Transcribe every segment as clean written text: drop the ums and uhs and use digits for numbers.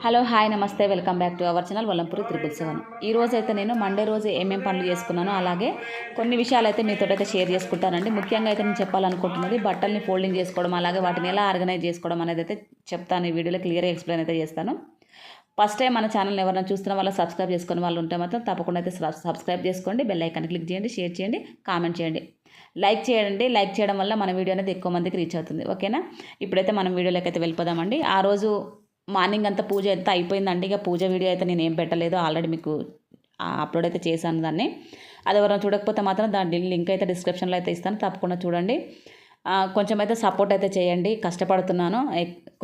Hello hi నమస్తే welcome back to our channel Vallampuri 777. ఈ రోజు అయితే నేను మండే రోజు ఏమేం పనులు చేసుకున్నానో అలాగే కొన్ని విషయాలు అయితే మీతో అయితే షేర్ చేసుకుంటానండి. ముఖ్యంగా అయితే నేను చెప్పాలనుకుంటున్నది బట్టల్ని ఫోల్డింగ్ చేసుకోవడం అలాగే వాటిని ఎలా ఆర్గనైజ్ చేసుకోవడం అనేది అయితే చెప్తాను. ఈ వీడియోలో క్లియర్గా ఎక్స్ప్లెయిన్ అయితే చేస్తాను. ఫస్ట్ టైం మన ఛానల్ని ఎవరైనా చూస్తున్న వాళ్ళు సబ్స్క్రైబ్ చేసుకునే వాళ్ళు ఉంటే మాత్రం తప్పకుండా అయితే సబ్స్క్రైబ్ చేసుకోండి, బెల్ ఐకాన్ క్లిక్ చేయండి, షేర్ చేయండి, కామెంట్ చేయండి, లైక్ చేయండి. లైక్ చేయడం వల్ల మన వీడియో అనేది ఎక్కువ మందికి రీచ్ అవుతుంది. ఓకేనా? ఇప్పుడైతే మనం వీడియోలోకి అయితే వెళ్ళిపోదామండి. ఆ రోజు మార్నింగ్ అంతా పూజ అయితే అయిపోయిందండి. ఇక పూజ వీడియో అయితే నేను ఏం పెట్టలేదు, ఆల్రెడీ మీకు అప్లోడ్ అయితే చేశాను దాన్ని. అది ఎవరైనా చూడకపోతే మాత్రం దాని లింక్ అయితే డిస్క్రిప్షన్లో అయితే ఇస్తాను, తప్పకుండా చూడండి. కొంచెం అయితే సపోర్ట్ అయితే చేయండి, కష్టపడుతున్నాను.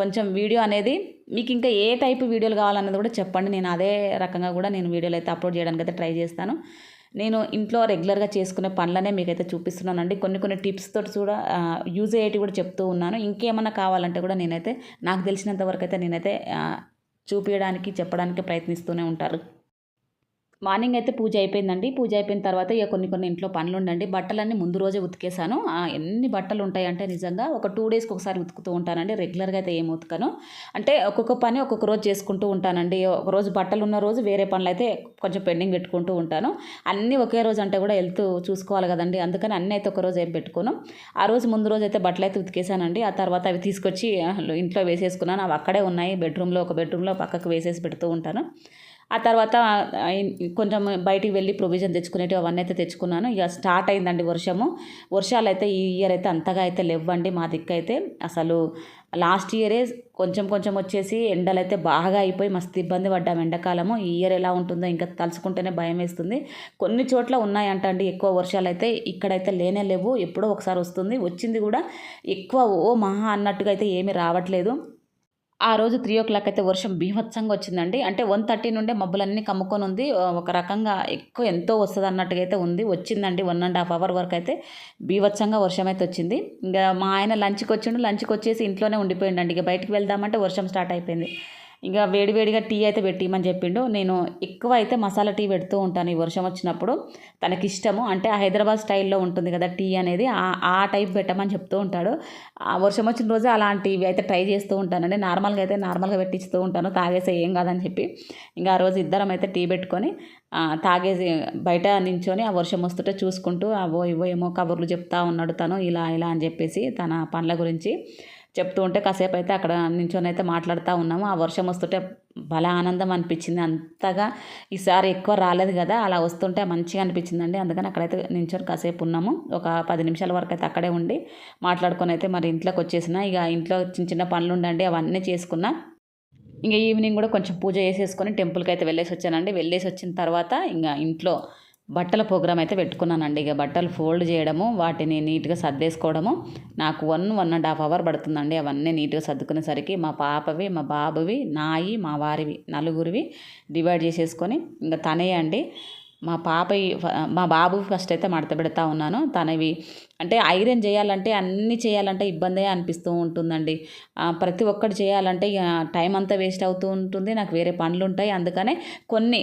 కొంచెం వీడియో అనేది మీకు ఇంకా ఏ టైప్ వీడియోలు కావాలన్నది కూడా చెప్పండి, నేను అదే రకంగా కూడా నేను వీడియోలు అయితే అప్లోడ్ చేయడానికి అయితే ట్రై చేస్తాను. నేను ఇంట్లో రెగ్యులర్గా చేసుకునే పనులనే మీకైతే చూపిస్తున్నానండి. కొన్ని టిప్స్ తోటి కూడా యూజ్ అయ్యేవి కూడా చెప్తూ ఉన్నాను. ఇంకేమన్నా కావాలంటే కూడా నేనైతే నాకు తెలిసినంత వరకు అయితే నేనైతే చూపించడానికి చెప్పడానికి ప్రయత్నిస్తూనే ఉంటారు. మార్నింగ్ అయితే పూజ అయిపోయిందండి. పూజ అయిపోయిన తర్వాత ఇక కొన్ని ఇంట్లో పనులు ఉండండి. బట్టలన్నీ ముందు రోజే ఉతికేసాను. ఎన్ని బట్టలు ఉంటాయంటే నిజంగా ఒక 2 డేస్కి ఒకసారి ఉతుకుతూ ఉంటానండి. రెగ్యులర్గా అయితే ఏం ఉతకను. అంటే ఒక్కొక్క పని ఒక్కొక్క రోజు చేసుకుంటూ ఉంటానండి. ఒకరోజు బట్టలు ఉన్న రోజు వేరే పనులు అయితే కొంచెం పెండింగ్ పెట్టుకుంటూ ఉంటాను. అన్నీ ఒకే రోజు అంటే కూడా వెళ్తూ చూసుకోవాలి కదండి, అందుకని అన్నీ అయితే ఒక రోజు ఏం పెట్టుకోను. ఆ రోజు ముందు రోజు అయితే బట్టలు అయితే ఉతికేసానండి. ఆ తర్వాత అవి తీసుకొచ్చి ఇంట్లో వేసేసుకున్నాను. అవి అక్కడే ఉన్నాయి, ఒక బెడ్రూమ్లో పక్కకు వేసేసి పెడుతూ ఉంటాను. ఆ తర్వాత కొంచెం బయటికి వెళ్ళి ప్రొవిజన్ తెచ్చుకునేటివి అవన్నీ అయితే తెచ్చుకున్నాను. ఇక స్టార్ట్ అయిందండి వర్షాలు అయితే ఈ ఇయర్ అయితే అంతగా అయితే లేవ్వండి మా దిక్కు అయితే. అసలు లాస్ట్ ఇయరే కొంచెం వచ్చేసి ఎండలు అయితే బాగా అయిపోయి మస్తు ఇబ్బంది పడ్డాము ఎండాకాలము. ఈ ఇయర్ ఎలా ఉంటుందో ఇంకా తలుచుకుంటేనే భయం వేస్తుంది. కొన్ని చోట్ల ఉన్నాయంటండి ఎక్కువ వర్షాలు అయితే, ఇక్కడైతే లేనే లేవు. ఎప్పుడో ఒకసారి వస్తుంది, వచ్చింది కూడా ఎక్కువ మహా అన్నట్టుగా అయితే ఏమీ రావట్లేదు. ఆ రోజు 3 అయితే వర్షం బీభత్సంగా వచ్చిందండి. అంటే 1:30 నుండే మబ్బులన్నీ కమ్ముకొని ఉంది. ఒక రకంగా ఎంతో వస్తుంది అన్నట్టుగా అయితే వచ్చిందండి. 1.5 అవర్ వరకు అయితే బీభత్సంగా వర్షం అయితే వచ్చింది. ఇంకా మా ఆయన లంచ్కి వచ్చేసి ఇంట్లోనే ఉండిపోయిండండి. ఇక బయటికి వెళ్దామంటే వర్షం స్టార్ట్ అయిపోయింది. ఇంకా వేడివేడిగా టీ అయితే పెట్టిమని చెప్పిండు. నేను ఎక్కువ అయితే మసాలా టీ పెడుతూ ఉంటాను ఈ వర్షం వచ్చినప్పుడు. తనకి ఇష్టము, అంటే ఆ హైదరాబాద్ స్టైల్లో ఉంటుంది కదా టీ అనేది, ఆ టైప్ పెట్టమని చెప్తూ ఉంటాడు. ఆ వర్షం వచ్చిన రోజు అలాంటివి అయితే ట్రై చేస్తూ ఉంటానండి. నార్మల్గా పెట్టిస్తూ ఉంటాను, తాగేసే ఏం కాదని చెప్పి. ఇంకా ఆ రోజు ఇద్దరం అయితే టీ పెట్టుకొని తాగేసి బయట నించొని ఆ వర్షం వస్తుంటే చూసుకుంటూ అవో ఇవో ఏమో కబుర్లు చెప్తా ఉన్నాడు తను, ఇలా అని చెప్పేసి తన పనుల గురించి చెప్తూ ఉంటే కాసేపు అయితే అక్కడ నించొని అయితే మాట్లాడుతూ ఉన్నాము. ఆ వర్షం వస్తుంటే భలే ఆనందం అనిపించింది. అంతగా ఈసారి ఎక్కువ రాలేదు కదా, అలా వస్తుంటే మంచిగా అనిపించిందండి. అందుకని అక్కడైతే నించొని కాసేపు ఉన్నాము. ఒక 10 నిమిషాల వరకు అయితే అక్కడే ఉండి మాట్లాడుకొని అయితే మరి ఇంట్లోకి వచ్చేసిన. ఇక ఇంట్లో చిన్న పనులు ఉండండి, అవన్నీ చేసుకున్నా. ఇంకా ఈవినింగ్ కూడా కొంచెం పూజ చేసేసుకొని టెంపుల్కి అయితే వెళ్ళేసి వచ్చానండి. వెళ్ళేసి వచ్చిన తర్వాత ఇంకా ఇంట్లో బట్టల ప్రోగ్రామ్ అయితే పెట్టుకున్నానండి. ఇక బట్టలు ఫోల్డ్ చేయడము, వాటిని నీట్గా సర్దేసుకోవడము నాకు 1.5 అవర్ పడుతుందండి. అవన్నీ నీట్గా సర్దుకునేసరికి మా పాపవి, మా బాబువి, నాయి, మా వారివి, నలుగురివి డివైడ్ చేసేసుకొని ఇంకా తనే అండి మా బాబు ఫస్ట్ అయితే మడత పెడతా ఉన్నాను. తనవి అంటే ఐరన్ చేయాలంటే అన్నీ చేయాలంటే ఇబ్బందే అనిపిస్తూ ఉంటుందండి. ప్రతి ఒక్కటి చేయాలంటే టైం అంతా వేస్ట్ అవుతూ ఉంటుంది, నాకు వేరే పనులు ఉంటాయి. అందుకనే కొన్ని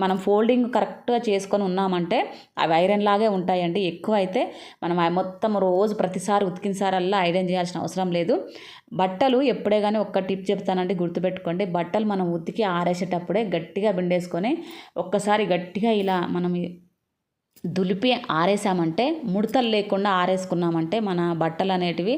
మనం ఫోల్డింగ్ కరెక్ట్గా చేసుకొని ఉన్నామంటే అవి ఐరన్ లాగే ఉంటాయండి. ఎక్కువ అయితే మనం మొత్తం రోజు ప్రతిసారి ఉతికినసారల్లా ఐరన్ చేయాల్సిన అవసరం లేదు. బట్టలు ఎప్పుడే కానీ ఒక్క టిప్ చెప్తానండి, గుర్తుపెట్టుకోండి. బట్టలు మనం ఉతికి ఆరేసేటప్పుడే గట్టిగా పిండేసుకొని ఒక్కసారి గట్టిగా ఇలా మనం దులిపి ఆరేసామంటే, ముడతలు లేకుండా ఆరేసుకున్నామంటే మన బట్టలు అనేటివి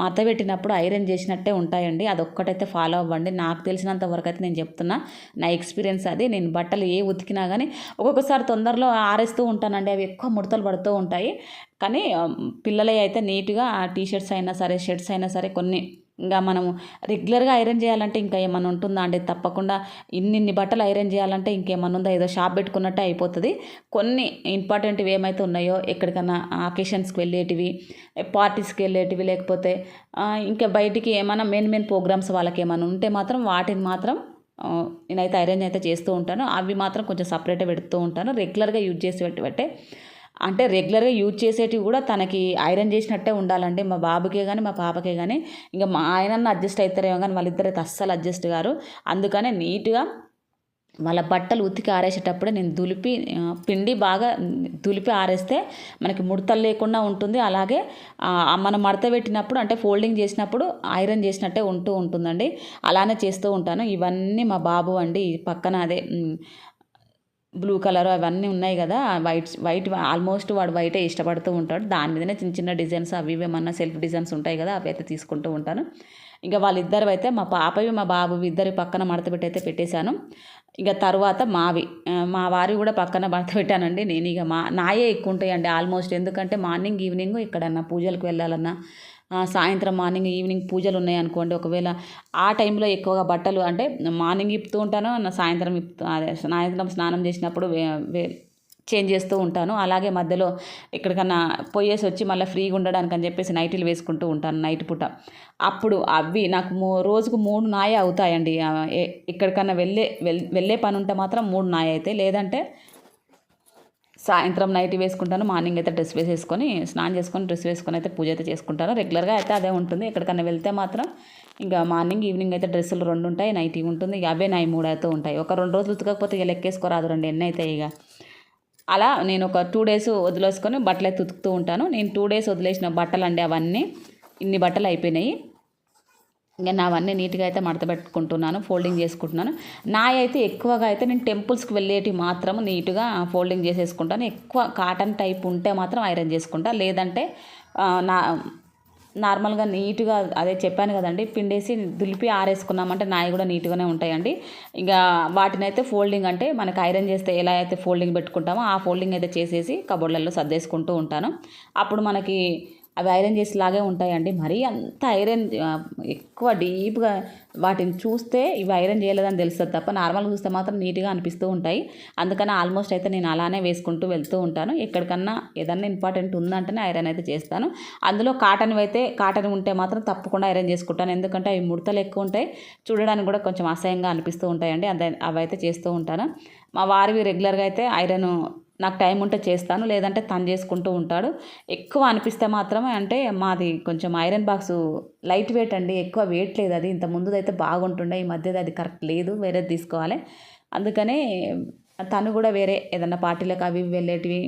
మడత పెట్టినప్పుడు ఐరన్ చేసినట్టే ఉంటాయండి. అదొక్కటైతే ఫాలో అవ్వండి. నాకు తెలిసినంత వరకు అయితే నేను చెప్తున్నా, నా ఎక్స్పీరియన్స్ అది. నేను బట్టలు ఉతికినా కానీ ఒక్కొక్కసారి తొందరలో ఆరేస్తూ ఉంటానండి, అవి ఎక్కువ ముడతలు పడుతూ ఉంటాయి. కానీ పిల్లలవి అయితే నీట్గా టీషర్ట్స్ అయినా సరే, షర్ట్స్ అయినా సరే కొన్ని ఇంకా మనము రెగ్యులర్గా ఐరన్ చేయాలంటే ఇంకా ఏమన్నా ఉంటుందా అండి? తప్పకుండా ఇన్ని బట్టలు ఐరన్ చేయాలంటే ఇంకేమన్నా ఉందా? ఏదో షాప్ పెట్టుకున్నట్టే అయిపోతుంది. కొన్ని ఇంపార్టెంట్వి ఏమైతే ఉన్నాయో, ఎక్కడికన్నా అకేషన్స్కి వెళ్ళేటివి, పార్టీస్కి వెళ్ళేటివి, లేకపోతే ఇంకా బయటికి ఏమైనా మెయిన్ ప్రోగ్రామ్స్ వాళ్ళకి ఏమైనా ఉంటే మాత్రం వాటిని మాత్రం నేనైతే ఐరన్ అయితే చేస్తూ ఉంటాను. అవి మాత్రం కొంచెం సపరేట్గా పెడుతూ ఉంటాను. రెగ్యులర్గా యూజ్ చేసి పెట్టే అంటే రెగ్యులర్గా యూజ్ చేసేటివి కూడా తనకి ఐరన్ చేసినట్టే ఉండాలండి. మా బాబుకే కానీ మా పాపకే కానీ. ఇంకా మా ఆయనన్న అడ్జస్ట్ అవుతారేమో కానీ వాళ్ళిద్దరైతే అస్సలు అడ్జస్ట్ గారు. అందుకనే నీట్గా వాళ్ళ బట్టలు ఉతికి ఆరేసేటప్పుడే నేను పిండి బాగా దులిపి ఆరేస్తే మనకి ముడతలు లేకుండా ఉంటుంది. అలాగే మనం మడత పెట్టినప్పుడు అంటే ఫోల్డింగ్ చేసినప్పుడు ఐరన్ చేసినట్టే ఉంటుందండి. అలానే చేస్తూ ఉంటాను. ఇవన్నీ మా బాబు అండి. ఈ పక్కన అదే బ్లూ కలర్ అవన్నీ ఉన్నాయి కదా, వైట్ ఆల్మోస్ట్ వాడు వైటే ఇష్టపడుతూ ఉంటాడు. దాని మీదనే చిన్న చిన్న డిజైన్స్ అవి ఏమన్నా సెల్ఫ్ డిజైన్స్ ఉంటాయి కదా, అవి అయితే తీసుకుంటూ ఉంటాను. ఇంకా వాళ్ళిద్దరు అయితే మా పాపవి మా బాబువి ఇద్దరి పక్కన మడత పెట్టి అయితే పెట్టేశాను. ఇక తర్వాత మా వారి కూడా పక్కన మడత పెట్టానండి. నేను ఇక నాయే ఎక్కువ ఉంటాయండి ఆల్మోస్ట్. ఎందుకంటే మార్నింగ్ ఈవినింగ్ ఎక్కడన్నా పూజలకు వెళ్ళాలన్నా, సాయంత్రం మార్నింగ్ ఈవినింగ్ పూజలు ఉన్నాయనుకోండి, ఒకవేళ ఆ టైంలో ఎక్కువగా బట్టలు అంటే మార్నింగ్ ఇప్పుతూ ఉంటాను, సాయంత్రం స్నానం చేసినప్పుడు చేంజ్ చేస్తూ ఉంటాను. అలాగే మధ్యలో ఎక్కడికన్నా పోయేసి వచ్చి మళ్ళీ ఫ్రీగా ఉండడానికి అని చెప్పేసి నైటీలు వేసుకుంటూ ఉంటాను నైట్ పూట. అప్పుడు అవి నాకు రోజుకు 3 నాయ అవుతాయండి. ఎక్కడికన్నా వెళ్ళే పని ఉంటే మాత్రం 3 నాయ అవుతాయి. లేదంటే సాయంత్రం నైట్ వేసుకుంటాను, మార్నింగ్ అయితే డ్రెస్ వేసేసుకొని స్నానం చేసుకొని డ్రెస్ వేసుకొని అయితే పూజ అయితే చేసుకుంటాను. రెగ్యులర్గా అయితే అదే ఉంటుంది. ఎక్కడికన్నా వెళ్తే మాత్రం ఇంకా మార్నింగ్ ఈవినింగ్ అయితే డ్రెస్సులు 2 ఉంటాయి, నైటీ ఉంటుంది. ఇక అవే నాయి 3 అయితే ఉంటాయి. ఒక 2 రోజులు ఉతకకపోతే ఇక లెక్కేసుకోరాదు, 2 ఎన్ని అవుతాయి ఇక. అలా నేను ఒక 2 డేస్ వదిలేసుకొని బట్టలు అయితే ఉతుకుతూ ఉంటాను. నేను 2 డేస్ వదిలేసిన బట్టలు అండి అవన్నీ. ఇన్ని బట్టలు అయిపోయినాయి. ఇంకా నావన్నీ నీట్గా అయితే మడత పెట్టుకుంటున్నాను, ఫోల్డింగ్ చేసుకుంటున్నాను. అయితే ఎక్కువగా అయితే నేను టెంపుల్స్కి వెళ్ళేటి మాత్రం నీట్గా ఫోల్డింగ్ చేసేసుకుంటాను. ఎక్కువ కాటన్ టైప్ ఉంటే మాత్రం ఐరన్ చేసుకుంటా. లేదంటే నార్మల్గా నీట్గా అదే చెప్పాను కదండి, పిండేసి దులిపి ఆరేసుకున్నామంటే నాయి కూడా నీట్గానే ఉంటాయండి. ఇక వాటిని అయితే ఫోల్డింగ్ అంటే మనకు ఐరన్ చేస్తే ఎలా అయితే ఫోల్డింగ్ పెట్టుకుంటామో ఆ ఫోల్డింగ్ అయితే చేసేసి కబోర్డ్లలో సర్దేసుకుంటూ ఉంటాను. అప్పుడు మనకి అవి ఐరన్ చేసేలాగే ఉంటాయండి. మరీ అంత ఐరన్ ఎక్కువ డీప్గా వాటిని చూస్తే ఇవి ఐరన్ చేయలేదని తెలుస్తుంది తప్ప, నార్మల్గా చూస్తే మాత్రం నీట్గా అనిపిస్తూ ఉంటాయి. అందుకని ఆల్మోస్ట్ అయితే నేను అలానే వేసుకుంటూ వెళ్తూ ఉంటాను. ఎక్కడికన్నా ఏదన్నా ఇంపార్టెంట్ ఉందంటేనే ఐరన్ అయితే చేస్తాను. అందులో కాటన్ ఉంటే మాత్రం తప్పకుండా ఐరన్ చేసుకుంటాను. ఎందుకంటే అవి ముడతలు ఎక్కువ ఉంటాయి, చూడడానికి కూడా కొంచెం అసహ్యంగా అనిపిస్తూ ఉంటాయండి. అవి అయితే చేస్తూ ఉంటాను. మా వారివి రెగ్యులర్గా అయితే ఐరన్ నాకు టైం ఉంటే చేస్తాను, లేదంటే తను చేసుకుంటూ ఉంటాడు. ఎక్కువ అనిపిస్తే మాత్రమే, అంటే మాది కొంచెం ఐరన్ బాక్స్ లైట్ వెయిట్ అండి, ఎక్కువ వెయిట్ లేదు అది. ఇంత ముందుదైతే బాగుంటుండే, ఈ మధ్యది అది కరెక్ట్ లేదు, వేరేది తీసుకోవాలి. అందుకనే తను కూడా వేరే ఏదన్నా పార్టీలకు అవి వెళ్ళేటివి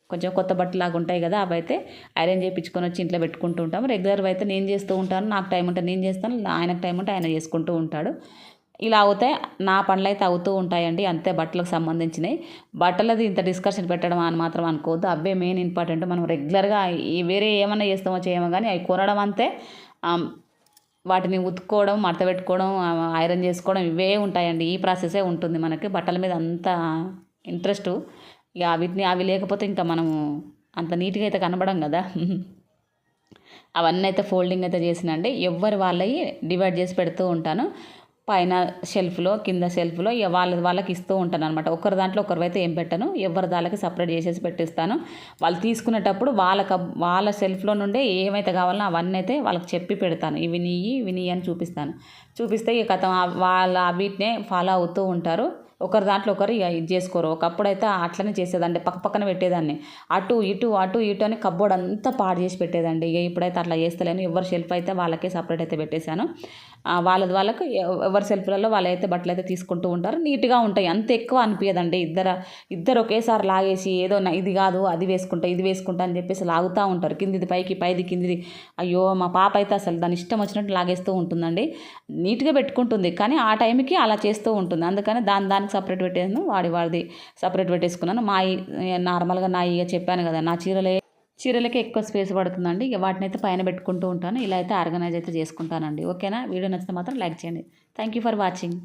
కొంచెం కొత్త బట్టలాగా ఉంటాయి కదా, అవి అయితే ఐరన్ చేయించుకొని వచ్చి ఇంట్లో పెట్టుకుంటూ ఉంటాము. రెగ్యులర్గా అయితే నేను చేస్తూ ఉంటాను. నాకు టైం ఉంటే నేను చేస్తాను, ఆయనకు టైం ఉంటే ఆయన చేసుకుంటూ ఉంటాడు. ఇలా అవుతాయి నా పనులు అయితే అవుతూ ఉంటాయండి. అంతే బట్టలకు సంబంధించినవి. బట్టలది ఇంత డిస్కషన్ పెట్టడం అని మాత్రం అనుకోవద్దు. అవే మెయిన్ ఇంపార్టెంట్. మనం రెగ్యులర్గా వేరే ఏమన్నా చేస్తామో చేయమో కానీ అవి కొనడం అంతే, వాటిని ఉతుక్కోవడం, మడత పెట్టుకోవడం, ఐరన్ చేసుకోవడం ఇవే ఉంటాయండి. ఈ ప్రాసెసే ఉంటుంది మనకి. బట్టల మీద అంత ఇంట్రెస్ట్. ఇక అవి లేకపోతే ఇంకా మనము అంత నీట్గా అయితే కనబడం కదా. అవన్నీ అయితే ఫోల్డింగ్ అయితే చేసినండి. ఎవరి వాళ్ళవి డివైడ్ చేసి పెడుతూ ఉంటాను. పైన షెల్ఫ్లో, కింద షెల్ఫ్లో ఇక వాళ్ళకి ఇస్తూ ఉంటాను అనమాట. ఒకరి దాంట్లో ఒకరివైతే ఏం పెట్టను, ఎవరి దానికి సపరేట్ చేసేసి పెట్టిస్తాను. వాళ్ళు తీసుకునేటప్పుడు వాళ్ళ షెల్ఫ్లో నుండే ఏమైతే కావాలనో అవన్నీ అయితే వాళ్ళకి చెప్పి పెడతాను. ఇవి నీ అని చూపిస్తే ఇక కథ వీటినే ఫాలో అవుతూ ఉంటారు. ఒకరి దాంట్లో ఒకరు ఇక ఇది చేసుకోరు. ఒకప్పుడు అయితే అట్లనే చేసేదండి, పక్కన పెట్టేదాన్ని. అటు ఇటు అని కబ్బోర్డ్ అంతా పాడు చేసి పెట్టేదండి. ఇక ఇప్పుడైతే అట్లా చేస్తలేను. ఎవరి షెల్ఫ్ అయితే వాళ్ళకే సపరేట్ అయితే పెట్టేశాను. వాళ్ళకు ఎవరి సెల్ఫ్లలో వాళ్ళైతే బట్టలు అయితే తీసుకుంటూ ఉంటారు. నీట్గా ఉంటాయి, అంత ఎక్కువ అనిపించదండి. ఇద్దరు ఒకేసారి లాగేసి ఏదో ఇది కాదు అది వేసుకుంటా అని చెప్పేసి లాగుతూ ఉంటారు. కిందిది పైకి, పైది కిందిది. అయ్యో మా పాప అయితే అసలు దాని ఇష్టం వచ్చినట్టు లాగేస్తూ ఉంటుందండి. నీట్గా పెట్టుకుంటుంది కానీ ఆ టైంకి అలా చేస్తూ ఉంటుంది. అందుకని దానికి సపరేట్ పెట్టేసాను, వాడిది సపరేట్ పెట్టేసుకున్నాను. నార్మల్గా ఇక చెప్పాను కదా, నా చీరలకే ఎక్కువ స్పేస్ పడుతుందండి. ఇక వాటిని అయితే పైన పెట్టుకుంటూ ఉంటాను. ఇలా అయితే ఆర్గనైజ్ అయితే చేసుకుంటానండి. ఓకేనా? వీడియో నచ్చితే మాత్రం లైక్ చేయండి. Thank you for watching.